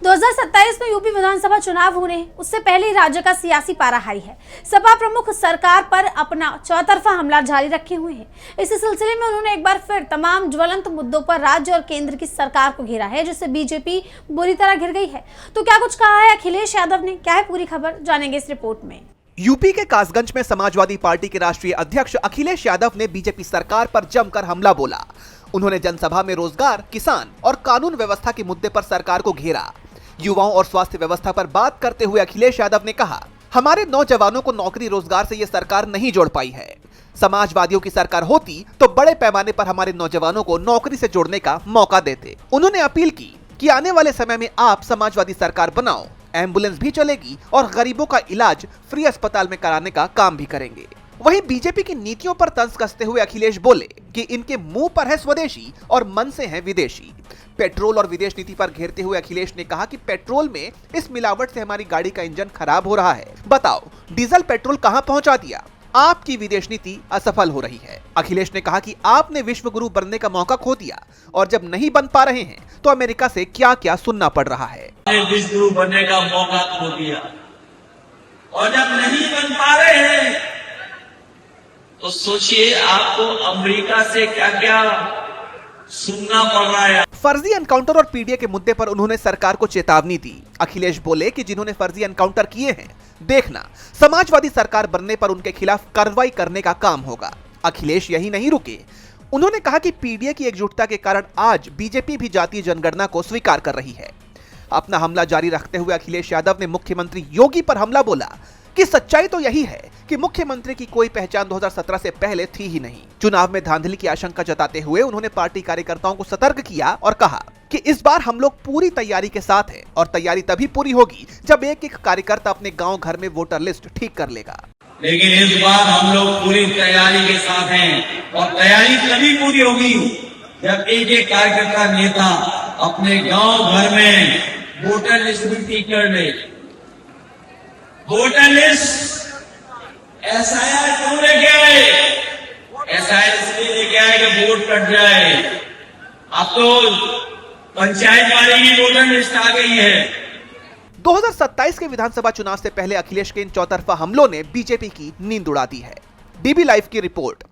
2027 में यूपी विधानसभा चुनाव होने हैं, उससे पहले ही राज्य का सियासी पारा हाई है। सपा प्रमुख सरकार पर अपना चौतरफा हमला जारी रखे हुए हैं। इसी सिलसिले में उन्होंने एक बार फिर तमाम ज्वलंत मुद्दों पर राज्य और केंद्र की सरकार को घेरा है, जिससे बीजेपी बुरी तरह घिर गई है। तो क्या कुछ कहा है अखिलेश यादव ने, क्या है पूरी खबर, जानेंगे इस रिपोर्ट में। यूपी के कासगंज में समाजवादी पार्टी के राष्ट्रीय अध्यक्ष अखिलेश यादव ने बीजेपी सरकार पर जमकर हमला बोला। उन्होंने जनसभा में रोजगार, किसान और कानून व्यवस्था के मुद्दे पर सरकार को घेरा। युवाओं और स्वास्थ्य व्यवस्था पर बात करते हुए अखिलेश यादव ने कहा, हमारे नौजवानों को नौकरी रोजगार से ये सरकार नहीं जोड़ पाई है। समाजवादियों की सरकार होती तो बड़े पैमाने पर हमारे नौजवानों को नौकरी से जोड़ने का मौका देते। उन्होंने अपील की कि आने वाले समय में आप समाजवादी सरकार बनाओ, एम्बुलेंस भी चलेगी और गरीबों का इलाज फ्री अस्पताल में कराने का काम भी करेंगे। वहीं बीजेपी की नीतियों पर तंज कसते हुए अखिलेश बोले कि इनके मुंह पर है स्वदेशी और मन से है विदेशी। पेट्रोल और विदेश नीति पर घेरते हुए अखिलेश ने कहा कि पेट्रोल में इस मिलावट से हमारी गाड़ी का इंजन खराब हो रहा है। बताओ, डीजल पेट्रोल कहां पहुंचा दिया? आपकी विदेश नीति असफल हो रही है। अखिलेश ने कहा कि आपने विश्व गुरु बनने का मौका खो दिया और जब नहीं बन पा रहे हैं तो अमेरिका से क्या क्या सुनना पड़ रहा है। विश्व गुरु बनने का मौका खो दिया और जब नहीं बन पा रहे हैं तो सोचिए आपको अमेरिका से क्या क्या सुनना पड़ रहा है। फर्जी एनकाउंटर और पीडीए के मुद्दे पर उन्होंने सरकार को चेतावनी दी। अखिलेश बोले कि जिन्होंने फर्जी एनकाउंटर किए हैं, देखना समाजवादी सरकार बनने पर उनके खिलाफ कार्रवाई करने का काम होगा। अखिलेश यही नहीं रुके, उन्होंने कहा कि पीडीए की एकजुटता के कारण आज बीजेपी भी जातीय जनगणना को स्वीकार कर रही है। अपना हमला जारी रखते हुए अखिलेश यादव ने मुख्यमंत्री योगी पर हमला बोला कि सच्चाई तो यही है कि मुख्यमंत्री की कोई पहचान 2017 से पहले थी ही नहीं। चुनाव में धांधली की आशंका जताते हुए उन्होंने पार्टी कार्यकर्ताओं को सतर्क किया और कहा कि इस बार हम लोग पूरी तैयारी के साथ हैं और तैयारी तभी पूरी होगी जब एक एक कार्यकर्ता अपने गांव घर में वोटर लिस्ट ठीक कर लेगा। लेकिन इस बार हम लोग पूरी तैयारी के साथ हैं और तैयारी तभी पूरी होगी जब एक एक कार्यकर्ता नेता अपने गांव घर में वोटर लिस्ट भी ठीक कर ले। वोटर लिस्ट एसआईआर क्यों लेके आए? एसआईआर इसलिए लेके आए कि वोट कट जाए। अब तो पंचायत वाले की वोटर लिस्ट आ गई है। 2027 के विधानसभा चुनाव से पहले अखिलेश के इन चौतरफा हमलों ने बीजेपी की नींद उड़ा दी है। डीबी लाइव की रिपोर्ट।